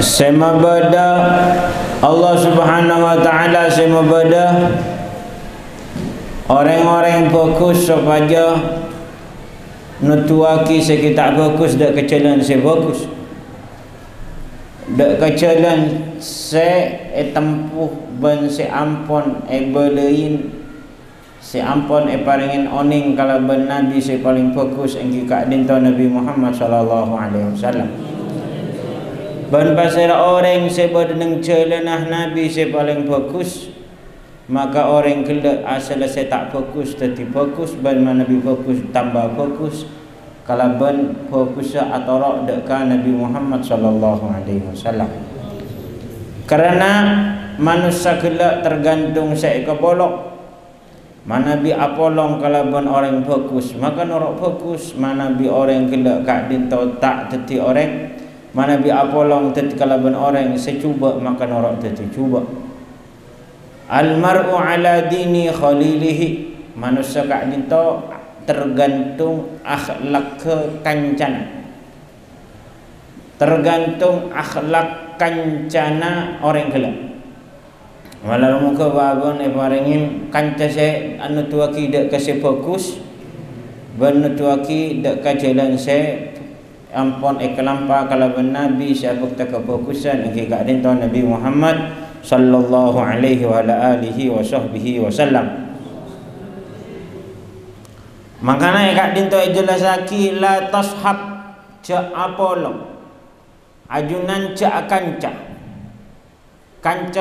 semabada Allah Subhanahu wa taala semabada orang-orang fokus sahaja nutuaki sekitar fokus dak kecelan se fokus dak kecelan se tempuh ben se ampon belein se ampon paringin oning kalau ben nabi se paling fokus engki ka dinto Nabi Muhammad sallallahu alaihi wasallam. Ban pasal orang sebeneng celenah Nabi se paling fokus, maka orang kelak asal saya tak fokus tetapi fokus ban Nabi fokus tambah fokus kalau ban fokus atau dekat Nabi Muhammad sallallahu alaihi wasallam. Karena manusia kelak tergantung saya kebolok. Mana bi apolong kalau ban orang fokus, maka norok fokus. Mana bi orang kelak kak dinto tak teti orang. Mana bi apolong teti kalau ben orang secuba maka norok teti cuba. Al mar'u ala dini khalilihi, manusia kak dinto tergantung akhlak kekancana, tergantung akhlak kancana orang gelap. Walau muka babon paringin kanca se anu tuaki dak kasih fokus, ben tuaki dak kajalan se ampon kelampa kalau Nabi siapa tak kefokusan engke kak dinto Nabi Muhammad sallallahu alaihi wa ala alihi wa sahbihi wasallam. Makana kak dinto jelasaki la tashab ja apolo ajunan ja kanca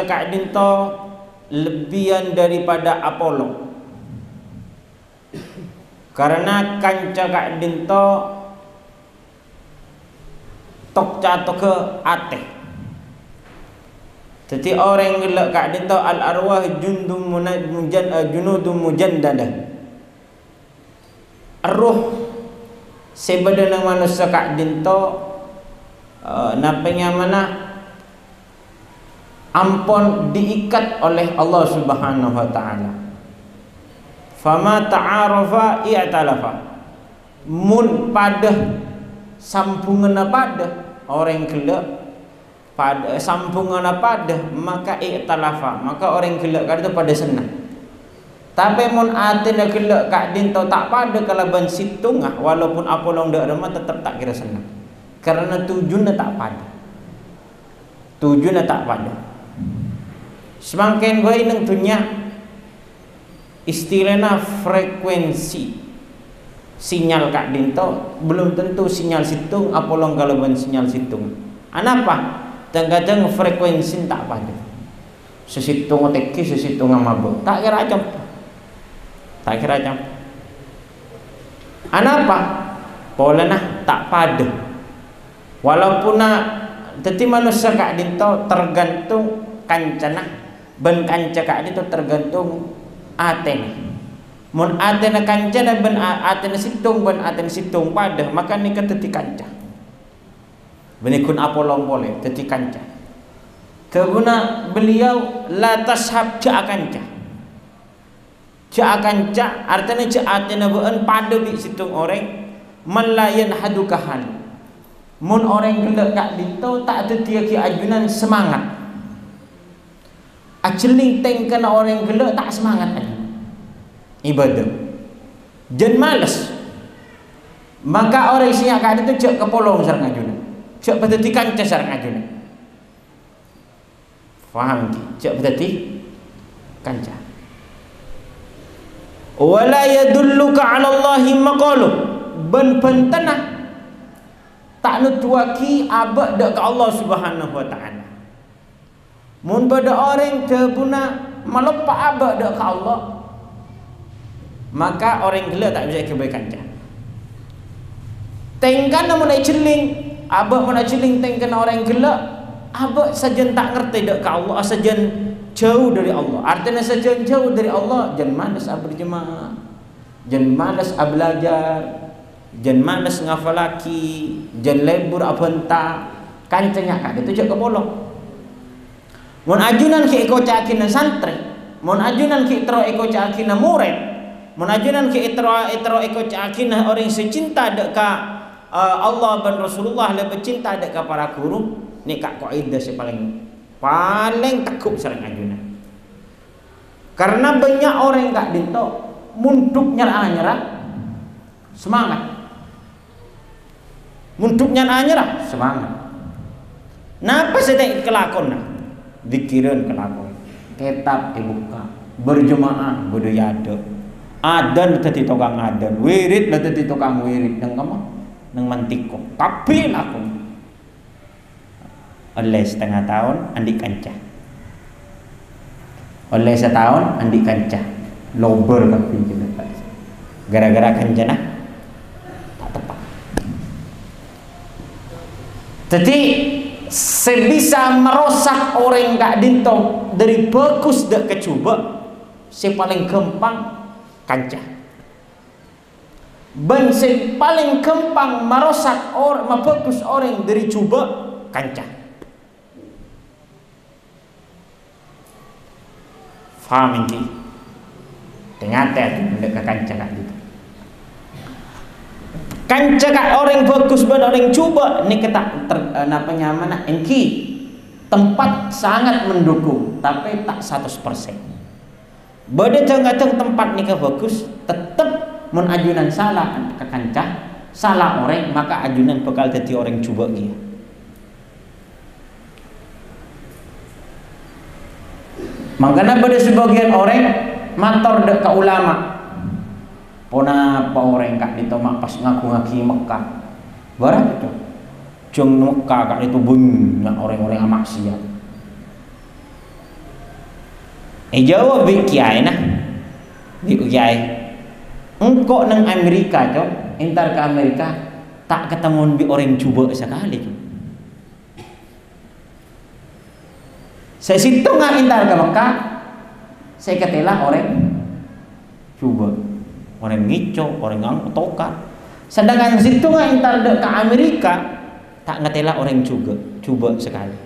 kak dinto lebihan daripada Apollo, karena kanca kak dinto tok jatuh ke ate. Jadi orang gelak kak dinto al arwah junudum mujandadah. Arwah sebadana manusia kak dinto napanya mana ampon diikat oleh Allah Subhanahu wa taala. Fama ta'arafa i'talafa. Mun pada sambungan pada orang gelak pada sambungan pada maka i'talafa, maka orang gelak kada pada senang. Tapi mun atena gelak kak dinto tak pada kalau ban situngah walaupun apolong dak remah tetap tak kira senang. Karena tujuannya tak pada. Tujuannya tak pada. Semakin baik nang dunia istilahnya frekuensi sinyal kak dinto belum tentu sinyal situng apolong kalau ban sinyal situng. Anapa? Kadang-kadang frekuensi tak pada. Sesitung teki sesitung mabuk. Tak kira jam. Tak kira jam. Anapa? Pola nah tak pada. Walaupun teti manusia kak dinto tergantung kancana ben kanca kak dinto tergantung atena. Mun atena kancana ben atena situng ben atena situng pada maka nikah teti kanca. Benikun apolong boleh teti kanca. Keguna beliau la tashab ja kanca. Ja kanca artinya ja atena beun pada bi situng orang melayan hadukahan. Mun orang gelak kak dinto tak tetiaki ajunan semangat. Aceling tengkan orang gelak tak semangat aja. Ibadah. Jen malas. Maka orang isinya kak dinto cek kepolong sareng ajunan. Cek peteti kanca sareng ajunan. Faham ki? Cek peteti kanca. Wala yadulluka 'ala Allahi maqalu. Ben pentenah tak nutuaki abad dak ke Allah Subhanahu wa taala. Mun pada orang terpuna melepak abad dak ke Allah, maka orang gila tak bisa kebaikan jah. Tengkan mun ai celing, abad mun ai celing tengkan orang gila, abad sajen tak ngerti dak ke Allah, sajen jauh dari Allah. Artinya sajen jauh dari Allah, jan malas berjemaah, jan malas belajar, jan malas ngafalaki, jan lebur apenta, kancanya kak itu cak kebolong. Mun ajunan ki eko cakina santri, mun ajunan ki itro eko cakina murid, mun ajunan ki itro eko cakina orang secinta deka Allah dan Rasulullah lebih cinta deka para guru, ni kak kaidah si paling takut sering ajunan. Karena banyak orang kak dinto munduk nyerah semangat. Munduk nyerah semangat. Napa sedek kelakon nah? Dikiran kelakon. Kitab dibuka, berjemaah budaya adan tadi tukang adan, wirid tadi tukang wirid, nang kamu nang mantiko. Tapi lakon. Oleh setengah tahun andi kancah. Oleh setahun andi kancah. Lober tapi kita. Gara-gara kancah nah tak tepat. Jadi sebisa merosak orang gak dinto dari bagus dak kecuba, si paling gampang kancah. Ben si paling gampang merosak orang, mabagus orang dari cuba kancah. Faham ini? Tengah benda ke kancah kat itu. Kancah kat orang bagus ben orang cuba ni kita apa nyaman engki tempat sangat mendukung tapi tak 100%. Beda jangan tempat ni ke bagus tetap mun ajunan salah ke kancah salah orang maka ajunan bakal jadi orang cuba dia. Makanya pada sebagian orang mator dek ke ulama. Pona apa orang kak itu mak pas ngaku-ngaki Mekah. Barang itu. Jong Mekah kak itu banyak orang-orang yang maksiat. Jawab bi kiai nah. Bi kiai. Engkau nang Amerika tu, entar ke Amerika tak ketemu bi orang cuba sekali tu. Saya situ nggak entar ke Mekah, saya ketela orang cuba, orang ngico, orang ngang tokat. Sedangkan situ nggak entar ke Amerika, tak ngetela orang cuba sekali.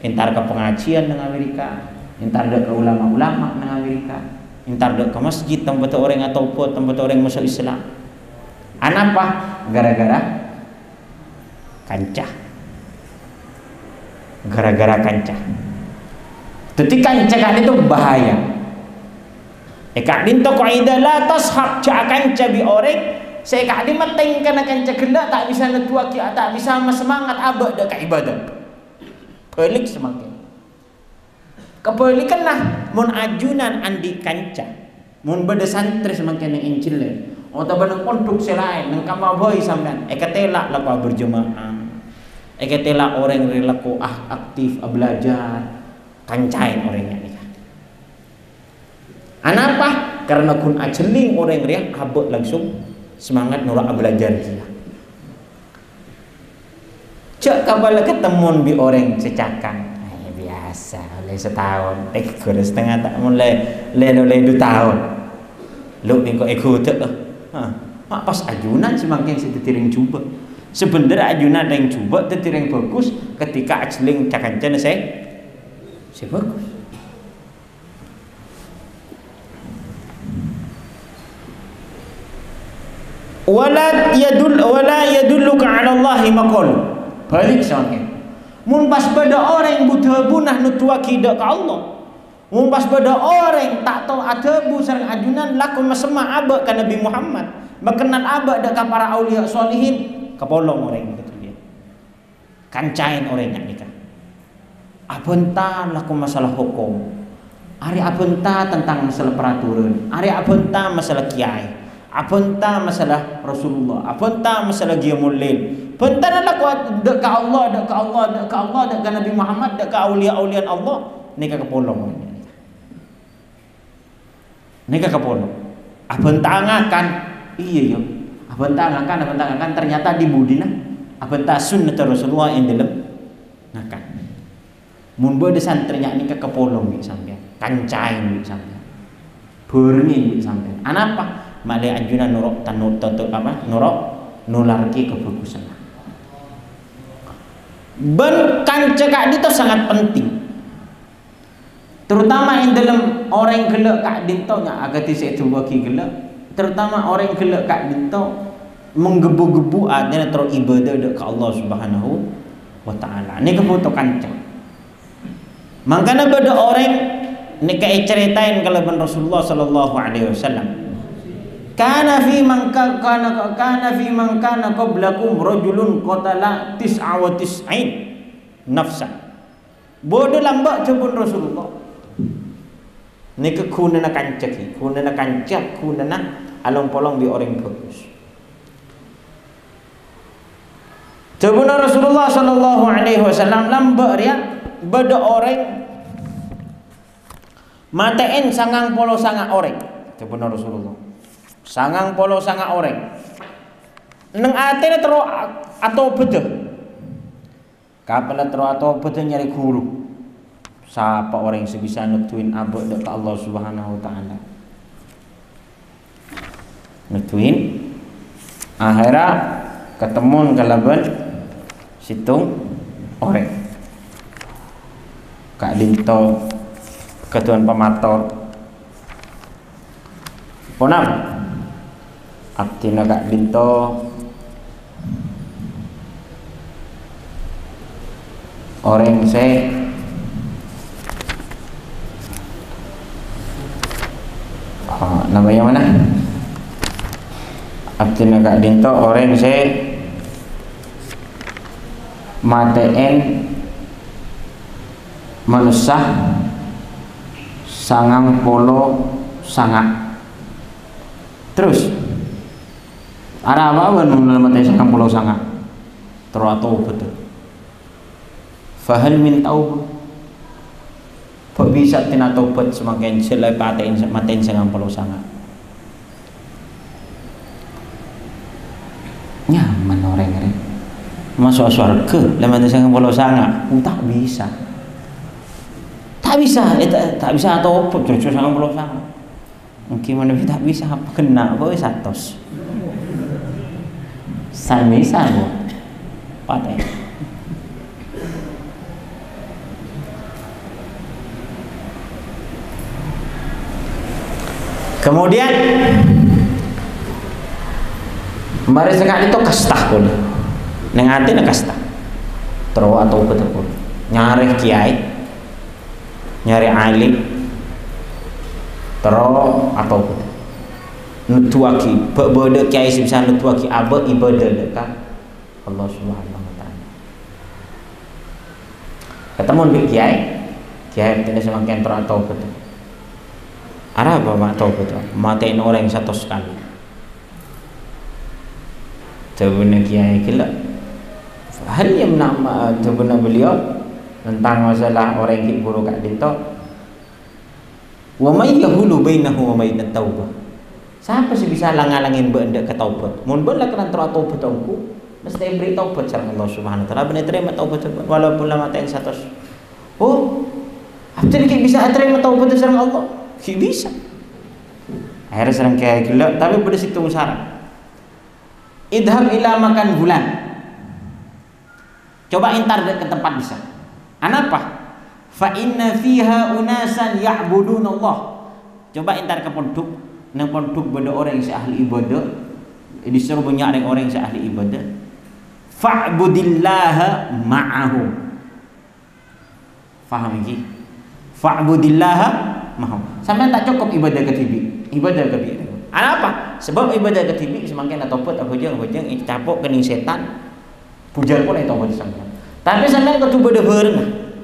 Entar ke pengajian dengan Amerika, entar ke ulama-ulama dengan Amerika, entar ke masjid tempat orang atau tempat orang masuk Islam. Anapa? Gara-gara kancah. Gara-gara kancah. Jadi kancah itu bahaya. Kak dinto kaidah la tashab cak cabi orang. Saya kak di mateng kana kancah gelak tak bisa netua ki tak bisa semangat abad dak ibadah. Pelik semakin. Kebalikan lah mun ajunan andi kancah. Mun beda santri semakin yang injil. Atau benang pondok selain nang kamaboy sampean. Ketela laku berjemaah. Ketela orang relaku aktif belajar. Kancain orangnya ni. Anapa? Karena kun ajeling orang riak abot langsung semangat nurak belajar dia. Cak kabala ketemuan bi orang cecakang. Biasa oleh setahun, kurang setengah tak mulai 2 tahun. Lu engkau ikut tu. Mak pas ajunan semakin setetiring cuba. Sebenarnya ajunan yang cuba tetiring bagus ketika ajeling cakancan saya bagus. Wala yadulluka 'ala Allahi maqal. Balik sangke. Mun pas pada orang buta bunah nutua kida ka Allah. Mun pas pada orang tak tahu adabu sareng ajunan laku masema aba ka Nabi Muhammad. Makenal aba dak ka para aulia solihin kapolong orang gitu dia. Kancain orang nikah. Abenta laku masalah hukum. Ari abenta tentang masalah peraturan. Ari abenta masalah kiai. Abenta masalah Rasulullah. Abenta masalah qiyamul lail. Benta laku dak ka Allah, dak ka Allah, dak ka Allah, dak ka Nabi Muhammad, dak ka aulia-aulian Allah. Nika kepolong. Nika kepolong. Abenta ngakan. Iya yo. Abenta ngakan ternyata di budina. Abenta sunnah Rasulullah yang dalam ngakan. Mun bade santrinya ni ke kepolong bi sampean, kancain bi sampean. Beringin bi sampean. Anapa? Male ajunan nurok tanut apa? Nurok nularki kebagusan. Ben kanca kak itu sangat penting. Terutama yang dalam orang gelak kak dinto nya agak tisik tu bagi gelak. Terutama orang gelak kak dinto menggebu-gebu adanya terus ibadah ke Allah Subhanahu wa taala. Ni kebutuh kanca. Makanya beda orang ni kayak ceritain kalau ben Rasulullah sallallahu alaihi wasallam. Kana fi man kana qablakum rajulun qatala 99 nafsan. Bodoh lambak jebun Rasulullah. Ni kekunana kancak, kunana kancak, kunana along-polong bi orang bagus. Jebun Rasulullah sallallahu alaihi wasallam lambak dia beda orang matain 99 orang. Jebun Rasulullah. 99 orang. Neng atene tero atau beda. Kapan tero atau beda nyari guru. Siapa orang yang sebisa nutuin abad ke Allah Subhanahu wa taala. Nutuin akhirnya ketemu kalaban situng orang. Kak Dinto ketuan pemator. Ponam Abdina Kak Dinto orang saya namanya mana? Abdina Kak Dinto orang saya mateen manusia sangang polo sangat terus ada apa dalam mata sangat pulau sangat teratau betul fahal min taubah bisa tina taubat semakin selai paten maten sangat pulau sangat nyaman orang ini masuk surga dalam mata sangat pulau sangat tak bisa tak bisa atau apa cucu sangat pulau sangat mungkin mana tak bisa apa kena apa satos samisa bu paten kemudian mari sekali itu kastah pun neng hati nak kastah terus atau betul nyari kiai nyari alim terus atau betul nutuaki berbeda kiai sebisa nutuaki abad ibadah dekat Allah Subhanahu wa taala. Ketemu dengan kiai tidak semakin terantau betul. Ada apa mak tahu betul? Matiin orang satu sekali. Jawabnya kiai gila. Hal yang nama jawabnya beliau tentang masalah orang yang buruk Kak Dinto. Wa may yahulu bainahu wa bainat taubah. Siapa sih bisa langalangin benda ke taubat? Mun ben lah kena taubat tongku, mesti beri taubat sareng Allah Subhanahu wa taala. Bener terima taubat walaupun lama matain 100. Oh, abdi ki bisa terima taubat sareng Allah? Ki bisa. Akhirnya sareng kayak gila, tapi pada situ syarat. Idhab ila makan bulan. Coba intar ke tempat bisa. Anapa? Fa inna fiha unasan ya'budun Allah. Coba intar ke pondok. Nang pondok benda orang yang ahli ibadah, disuruh banyak orang yang ahli ibadah. Fa'budillaha ma'ahum. Faham lagi? Fa'budillaha ma'ahum. Sampai tak cukup ibadah ketibi, ibadah kebi. Apa? Sebab ibadah ketibi semakin atopet hujung capok kening setan. Pujar pun itu tobat sampean. Tapi sampean kudu ibadah bareng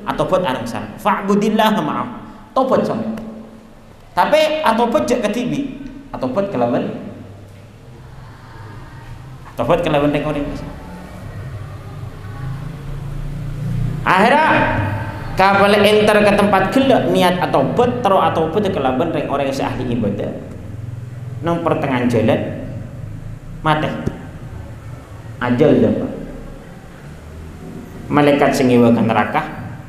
atopet areng sareng. Fa'budillaha ma'ahum. Tobat sampean. Tapi atopet jak ketibi. Atopet kelaban rekor ini. Akhirnya kapal enter ke tempat gelak niat atopet terus atopet kelaban rek orang yang ahli ibadah. Nang pertengahan jalan mati. Ajal dapat. Malaikat sing ngiwa ka neraka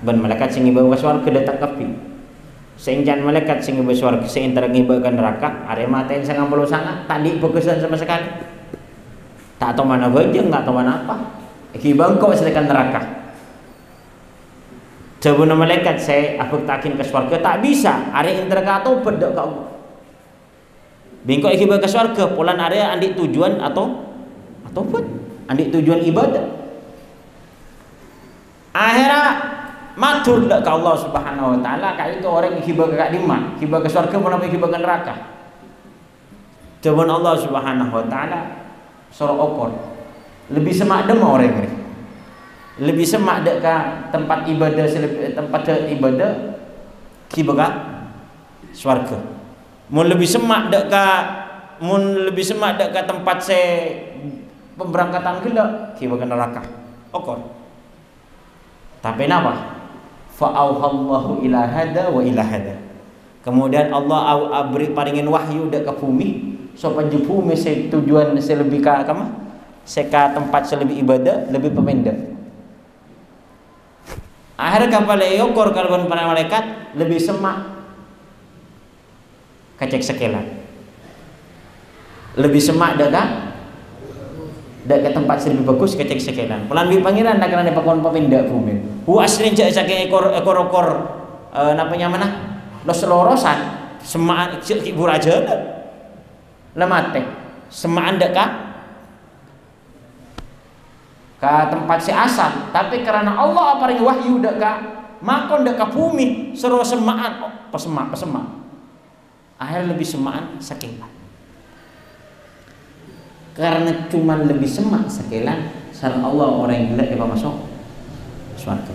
ben malaikat sing ngiwa swarga datang kapi. Seinjan malaikat sing ngiba swarga sing entar ngiba ka neraka are maten 99 tadi bekesan sama sekali. Tak tahu mana bajeng, tak tahu mana apa. Iki bangkok sedekah neraka. Coba malaikat saya aku takin ke swarga tak bisa. Are entar ka atau bedok ka Allah. Bengkok iki ke swarga polan area andik tujuan atau pun andik tujuan ibadah. Akhirnya matur dak ke Allah Subhanahu wa taala, kak itu orang yang hibah ke dimana? Hibah ke surga pun apa hibah ke neraka? Jawaban Allah Subhanahu wa taala surah opor. Lebih semak dem orang ini. Lebih semak dek ke tempat ibadah tempat ibadah hibah ke surga. Mun lebih semak dek ke tempat pemberangkatan gila hibah ke neraka. Okor. Tapi napa? Fa'auhallahu ila hada wa ila hada. Kemudian Allah beri paringin wahyu dak ke bumi supaya bumi tujuan lebih ka kama? Seka tempat lebih ibadah, lebih pemendek. Akhirnya kapal ekor kalon para malaikat lebih semak kacek sekelan. Lebih semak dak ke tempat lebih bagus kecek sekelan. Pelan bi pangeran nak kana pakon pemenda bumi. Hu asrin cak saking ekor napanya mana? Lorosan semaan cek ibu raja. Lemate. Semaan dak ka tempat si asal, tapi karena Allah paring wahyu dak ka makon dak ka bumi seru semaan pesemak. Akhirnya lebih semaan sekelan. Karena cuma lebih semak sekelan sareng Allah orang yang gila masuk surga.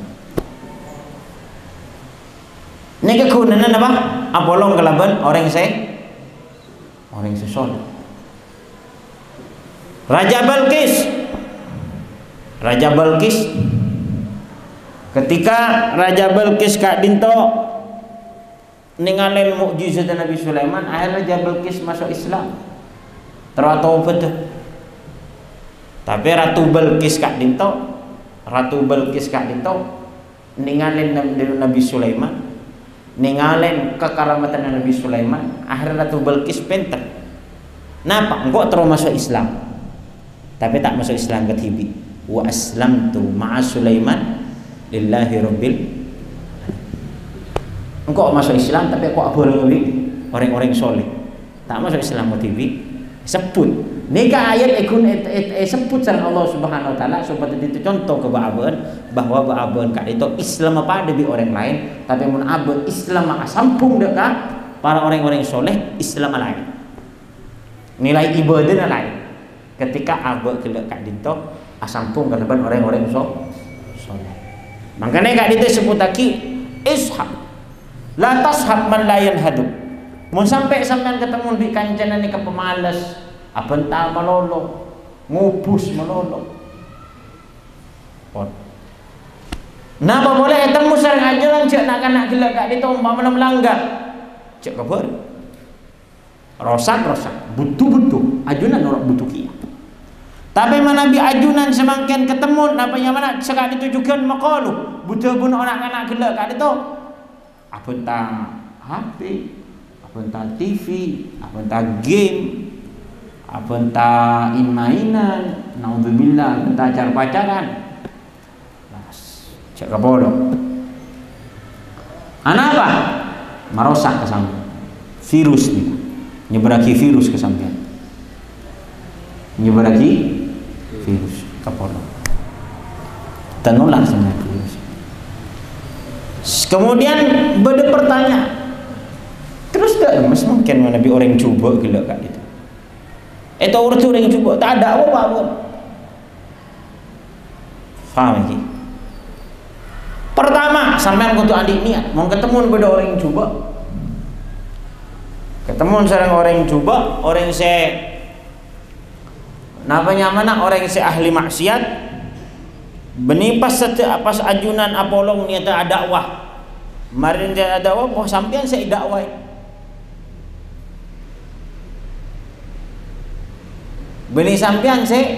Ini kegunaan apa? Apolong kelaban orang soleh. Raja Balkis ketika Raja Balkis Kak Dinto ningalin mukjizat Nabi Sulaiman, akhirnya Raja Balkis masuk Islam. Teratau betul. Tapi Ratu Balkis Kak Dinto ningalin Nabi Sulaiman, ningalin kekaramatan Nabi Sulaiman. Akhirnya Ratu Balkis pinter. Napa? Engkau terus masuk Islam, tapi tak masuk Islam ketibi. Wa aslamtu ma'a Sulaiman lillahi rabbil. Engkau masuk Islam tapi aku abori orang-orang soleh. Tak masuk Islam ketibi. Sebut nika ayat sebut sareng Allah Subhanahu wa taala supaya itu contoh ke bahwa baabeun ka itu Islam apa ada di orang lain, tapi mun abe Islam sampung dekat para orang-orang soleh Islam lain. Nilai ibadah lain. Ketika abe kelek ka dito asampung ka depan orang-orang soleh. Makanya kak dito sebutaki ishab la tashab man la yanhadu. Mun sampai sampean ketemu di kancanan ni pemalas, apenta malolo, ngubus malolo. Napa boleh ketemu sareng ajaran cek nak gelak kak dito umpama melanggar. Cek kabar. Rosak, butuh ajunan orang butuh kia. Tapi mana bi ajunan semakin ketemu napanya mana sekak ditujukan makalu. Butuh pun anak-anak gelak kak dito. Apenta HP, apenta TV, apenta game, apenta mainan, naudzubillah, apenta acara pacaran. Cek bodoh. Anak apa? Merosak ke samping. Virus nih. Nyebaraki virus ke samping. Nyebaraki virus ke bodoh. Tenular sama virus. Kemudian beda pertanyaan. Terus dah mas mungkin Nabi orang cuba gila kak itu. Itu orang cuba tak ada apa pun. Faham lagi? Pertama, sampean kudu adik niat, mau ketemu beda orang yang coba. Ketemu sareng orang yang coba, orang yang namanya mana orang yang ahli maksiat. Benih pas ajunan apolong niata dakwah. Marin dia dakwah, oh sampean saya dakwah. Benih sampean saya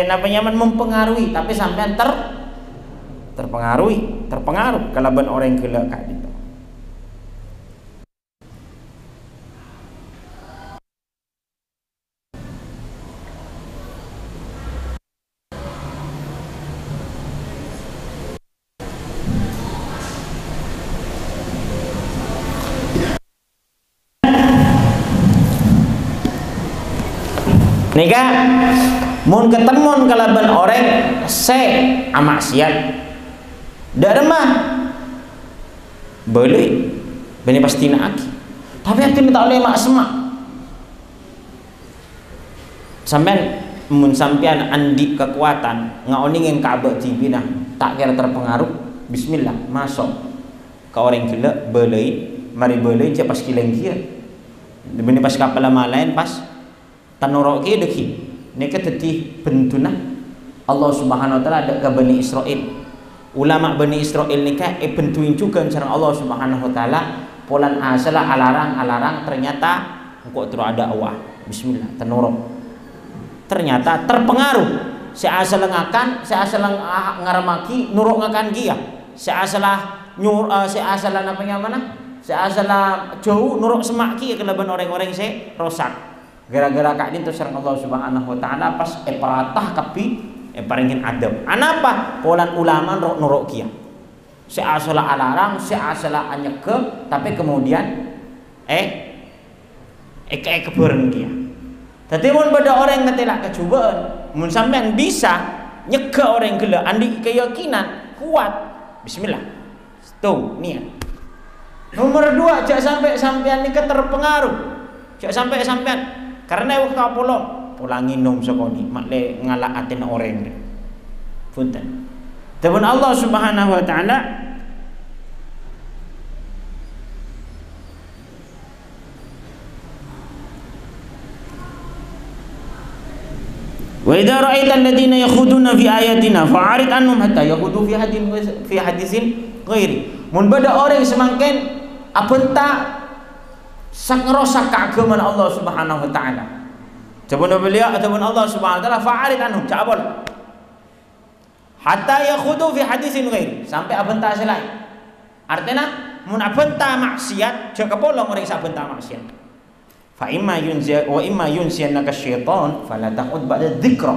namanya mempengaruhi, tapi sampean terpengaruh kalaban orang yang gelak kak itu. Nikah mun ketemuan kalaban orang se amaksiat dak remah boleh bani pasti nak tapi hati tak boleh mak semak sampean mun sampean andi kekuatan ngaoning yang Ka'bah TV nah tak kira terpengaruh bismillah masuk ke orang gila boleh mari boleh je pas kileng kia bani pas kapal lain pas tanurok kia deki nek tadi bentuna Allah Subhanahu wa taala ada ke Bani Israel. Ulama Bani Israel nikah bentuin juga sareng Allah Subhanahu wa taala polan asala alarang ternyata engko terus ada Allah. Bismillah tanurok. Ternyata terpengaruh si asal ngakan, si asal ngaramaki nuruk ngakan dia. Si asalah si asalah apa mana? Si asalah jauh nuruk semaki kelaban orang-orang si rosak. Gara-gara kak din sareng Allah Subhanahu wa taala pas patah kapi paringin adab. Anapa? Polan ulama nuruk kia. Si asala alarang, si asala anyeke tapi kemudian kebereng kia. Tapi mun pada orang ngetelak kecubaan, mun sampean bisa nyegah orang gila andi keyakinan kuat. Bismillah. Tuh, niat. Nomor 2, jangan sampai sampean ini terpengaruh. Jangan sampai sampean karena waktu pulang nginum sekoni makle ngalaatin orang deh. Punten. Tapi Allah Subhanahu wa taala wa idza ra'aita alladziina yakhuduna fi ayatina fa'arid annahum hatta yakhudu fi hadisin ghairi. Mun bada orang semangken apenta sak ngerosak keagamaan Allah Subhanahu wa taala. Jabun beliau ataupun Allah Subhanahu wa taala fa'arid anhum cabul. Hatta yakhudu fi hadisin ghairi, sampai abenta selain. Artinya mun abenta maksiat jaga polong orang sak abenta maksiat. Fa imma yunzi wa imma yunsiyannaka syaitan fala taqud ba'da dzikra.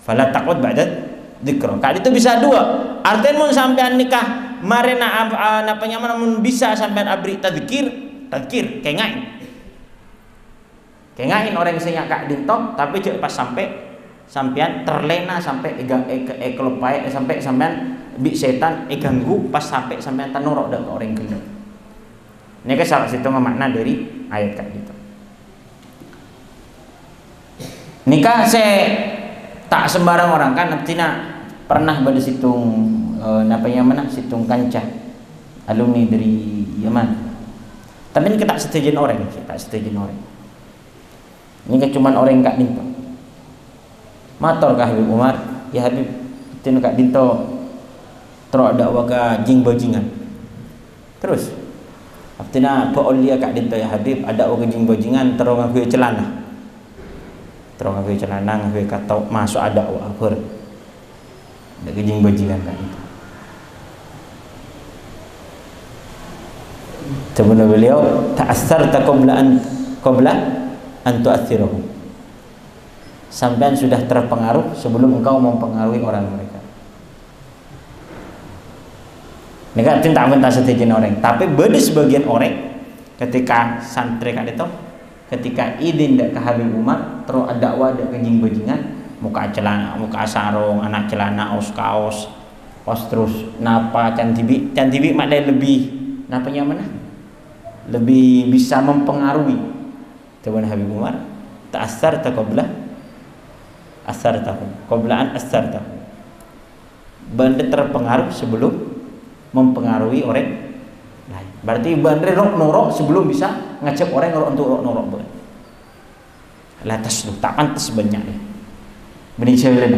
Fala taqud ba'da dzikra. Kali itu bisa dua. Artinya mun sampean nikah marena apa nyaman mun bisa sampean abri tadzkir kengain orang sing kak dintok tapi cek pas sampean terlena sampai kelupai sampai sampean bi setan ganggu pas sampai sampean tanurok dak ke orang gendut. Ini kan salah satu makna dari ayat kak gitu. Nikah tak sembarang orang kan artinya pernah pada situng situng kancah alumni dari Yaman. Tapi ini tak setuju orang. Ini kan cuma orang kak dinto. Mator kah Habib Umar, ya Habib itu kak dinto terus ada waga jing bajingan. Terus artinya paulia kak dinto ya Habib ada waga jing bajingan terus ngaku celana. Ngaku kata masuk ada waga. Ada jing bajingan kak dinto. Sebenarnya beliau ta'assarta qabla an tu'athirahu. Sampean sudah terpengaruh sebelum engkau mempengaruhi orang mereka. Ini kan tak mentah setuju orang, tapi beda sebagian orang ketika santri kan itu ketika idin dak ke Habib Umar terus ada wadah kejing bajingan muka celana muka sarung anak celana kaos terus napa cantibi makna lebih napanya mana lebih bisa mempengaruhi teman Habib Umar ta'assarta qabla an asartahu benda terpengaruh sebelum mempengaruhi orang lain. Berarti benda norok sebelum bisa ngecek orang untuk norok lantas tak pantas banyak ya benih cewek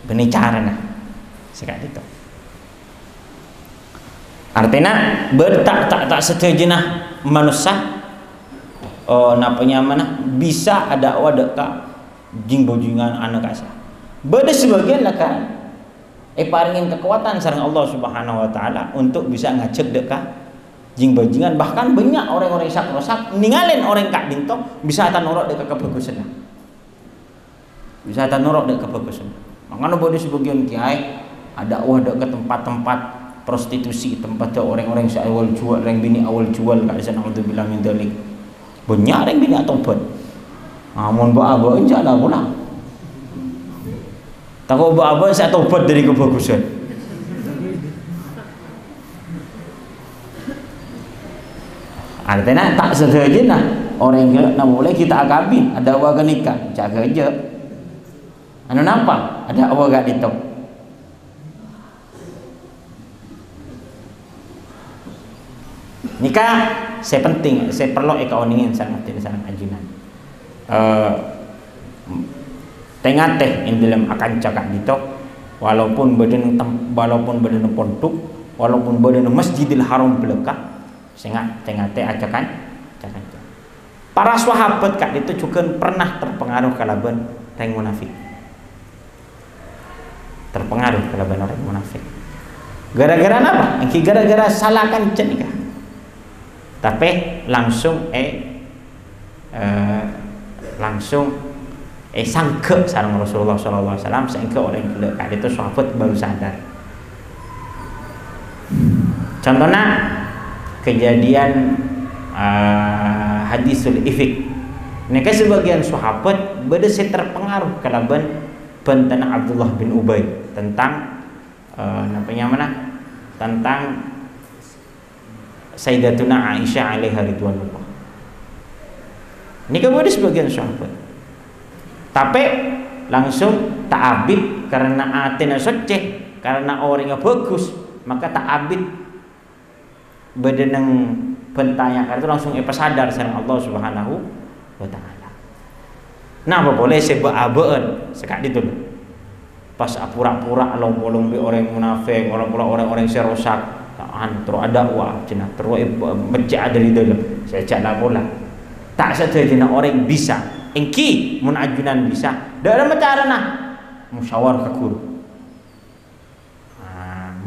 benih cara nah sekali itu artinya tak setuju nah manusia napanya mana bisa ada wadah ka jing bojingan anak asa beda sebagian lah kan paringin kekuatan sareng Allah Subhanahu wa taala untuk bisa ngecek deka jing bajingan bahkan banyak orang-orang sak ninggalin orang kak dinto bisa tanurok deka kebagusan makanya boleh sebagian kiai ada wadah ke tempat-tempat prostitusi tempat orang-orang awal jual orang bini awal jual kak sana untuk bilang min dalik banyak orang bini tobat Amun ba-aba insyaallah pulang. Takut ba-aba saya tobat dari kebagusan. Artinya tak segaja nah orang yang nak mulai kita akabin ada awal nikah jaga aja. Anu napa? Ada awal gak ditok. Nikah saya penting, saya perlu ekaoningin sangat ajunan. Tengah teh in dalam akan cakap ditok walaupun badan pondok walaupun badan Masjidil Haram belakang sehingga tengah teh ajakan para sahabat kak itu juga pernah terpengaruh kalaban orang munafik, terpengaruh kalaban orang munafik gara-gara apa? Gara-gara salah kancan nikah tapi langsung sangke sareng Rasulullah SAW sehingga orang yang kak itu sahabat baru sadar. Contohnya kejadian hadisul ifik. Mereka sebagian sahabat beda terpengaruh kalaban benten Abdullah bin Ubay tentang tentang Sayyidatuna Aisyah alaiha ridwanullah. Ini kemudian sebagian sahabat. Tapi langsung ta'abid karena atina soceh, karena orangnya bagus, maka ta'abid bedeneng bentayang itu langsung sadar sareng Allah Subhanahu wa taala. Nah, apa boleh seba-abeen sekali itu pas pura-pura lompo-lombe orang munafik, orang-orang serosak, terus ada wah cenah terus mecah dari dalam. Saya cakap bola. Tak saja orang bisa. Engki mun ajunan bisa. Dalam cara nah musyawarah ke guru.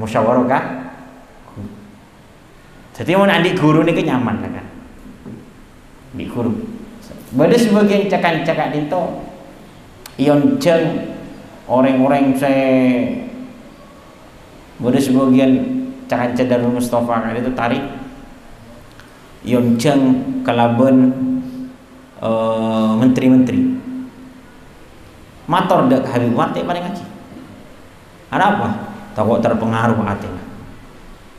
Musyawarah ka jadi mau adik guru ni kenyaman kan, di guru. Bada sebagian cakap itu, ion ceng orang-orang saya, bada sebagian cakap Darul Mustafa kan itu tarik, ion ceng kalaban menteri-menteri, mator dak Habib Mati paling ngaji. Ada apa? Takut terpengaruh hatinya.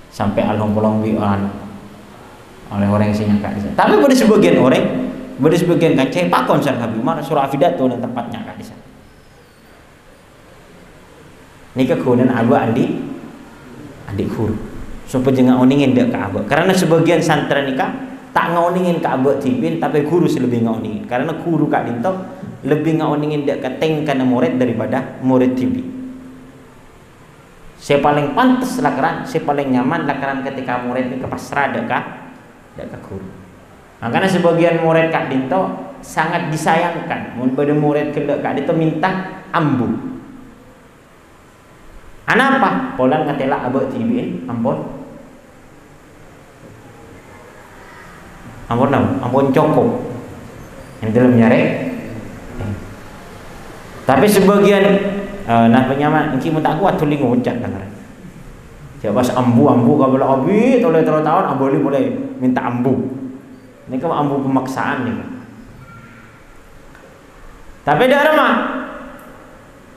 Sampai alham-alham oleh orang yang sinyakat di sana. Tapi pada sebagian kancai pakon sang Habib Umar surah Afidato dan tempatnya kat di sana. Ini kegunaan abu adik guru. Supaya jangan oningin dek ke abu. Karena sebagian santri nikah tak ngaoningin ke abu tibin, tapi guru lebih ngaoningin. Karena guru kak dinto lebih ngaoningin dek ke tengkana murid daripada murid tibin. Saya paling pantas lakaran, saya paling nyaman lakaran ketika murid ini kepasrah dekat guru. Makanya sebagian murid kak dinto sangat disayangkan. Mun pada murid kak dinto minta ambu. Anapa? Polan ngatela abah tibin, ampun cokok. Yang dalam nyare. Tapi sebagian nah penyaman engki mun tak kuat tuli ngucat dengaran. Siapa ambu ka bala abi oleh terus tahun boleh minta ambu. Ini kan ambu pemaksaan nih. Tapi ada mah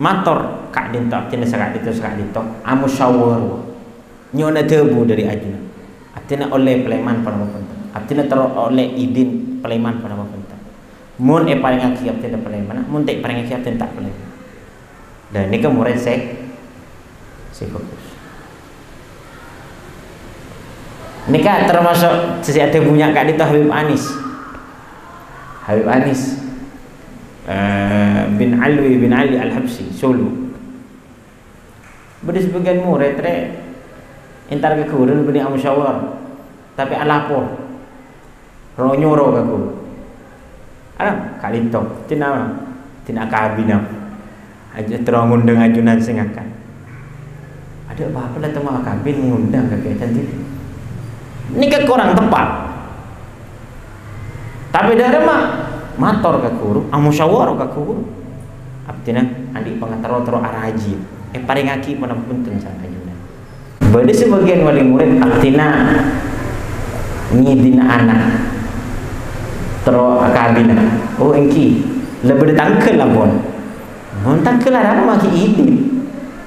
mator kak dintok tina sakak ditok amu syawar. Nyona tebu dari ajuna. Artinya oleh peleman pada penting. Artinya oleh idin peleman pada penting. Mun paling akibat tidak peleman, mun tak paling akibat tak peleman. Dan ini kan murid saya fokus. Ini kan termasuk sesuatu punya kak itu Habib Anis bin Ali Al-Habsi Solo. Beri sebagian murid entar ke guru beri amusyawar, tapi alapor ronyoro ke guru. Ada kali itu tina kabinam. Aja terus ngundang ajunan sing akan. Ada apa lah teman kabin ngundang kegiatan itu. Ini kan kurang tepat. Tapi dari mator ke guru, amusyawar ke guru. Artinya adik pengataro terus araji. Paling aki pada punten sang ajunan. Bade sebagian wali murid artinya ngidin anak terus kabin. Oh engki lebih tangkel lah pun tangkel lah apa maki idin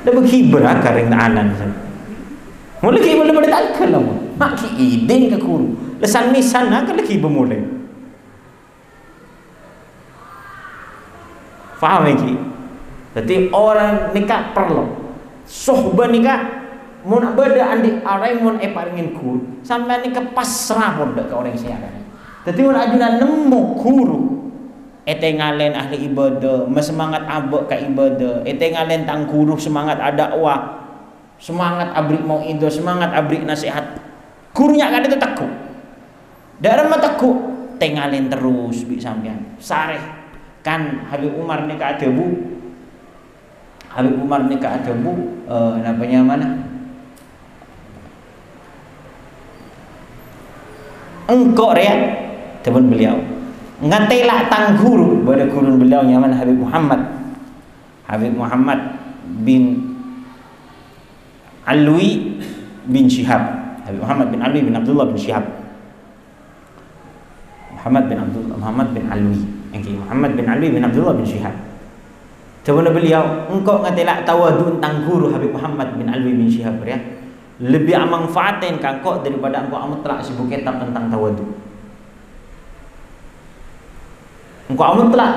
lebih kibra kareng anan mulai kibra lebih tangkel lah pun maki idin ke kuru lesan misan nak lagi bermulai faham lagi jadi orang nikah perlu sohbah nikah mun beda andi arai mun paringin kur sampai nikah pasrah pun dak ke orang siaran jadi mun ajunan nemu guru ngalen ahli ibadah semangat abek ka ibadah ngalen tang guru semangat dakwah semangat abrik mau itu semangat abrik nasihat gurunya kan itu tekuk darah mah tekuk ngalen terus bi sampean sareh kan Habib Umar nikah adebu namanya mana engkau rea teman beliau ngatela tang guru pada guru beliau nyaman Habib Muhammad bin Alwi bin Syihab Habib Muhammad bin Alwi bin Abdullah bin Syihab Muhammad bin Alwi Muhammad bin Alwi bin Abdullah bin Syihab teman beliau engkau ngatela tawadun tang guru Habib Muhammad bin Alwi bin Syihab ya lebih manfaatin kangkok daripada engkau amat telah sibuk kitab tentang tawadu. Engkau amat telah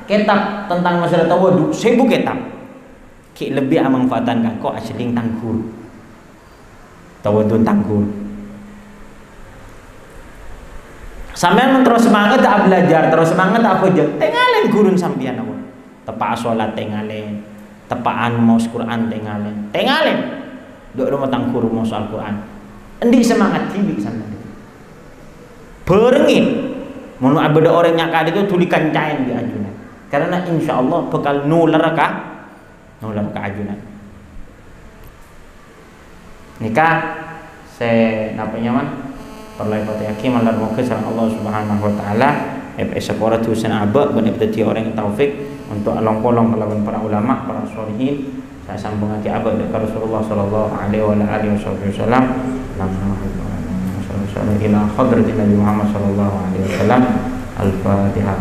kitab tentang masalah tawadu sibuk kitab. Ki lebih manfaatan kangkok asling tanggur. Tawadu tanggur. Sampean terus semangat tak belajar, terus semangat tak kerja. Tengalen gurun sampean awak. Tepak salat tengalen, tepaan mau Quran tengalen. Dok rumah tangkur mau soal Quran. Endi semangat cilik sana. Berengin. Mun ada orang nyakad itu tulikan cain di ajunan. Karena insyaallah bakal nular ka ajunan. Nikah namanya perlai pada yakin malar moga sareng Allah Subhanahu wa taala sepora tusan aba ben orang taufik untuk along-polong kelawan para ulama, para sholihin. Saya sambung hati abad dari Rasulullah sallallahu alaihi wasallam ila hadratin Nabi Muhammad sallallahu alaihi wasallam. Al-Fatihah.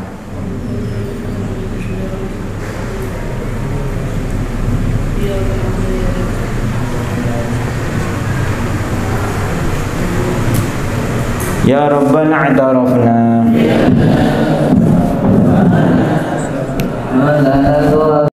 Ya Rabbana i'tarafna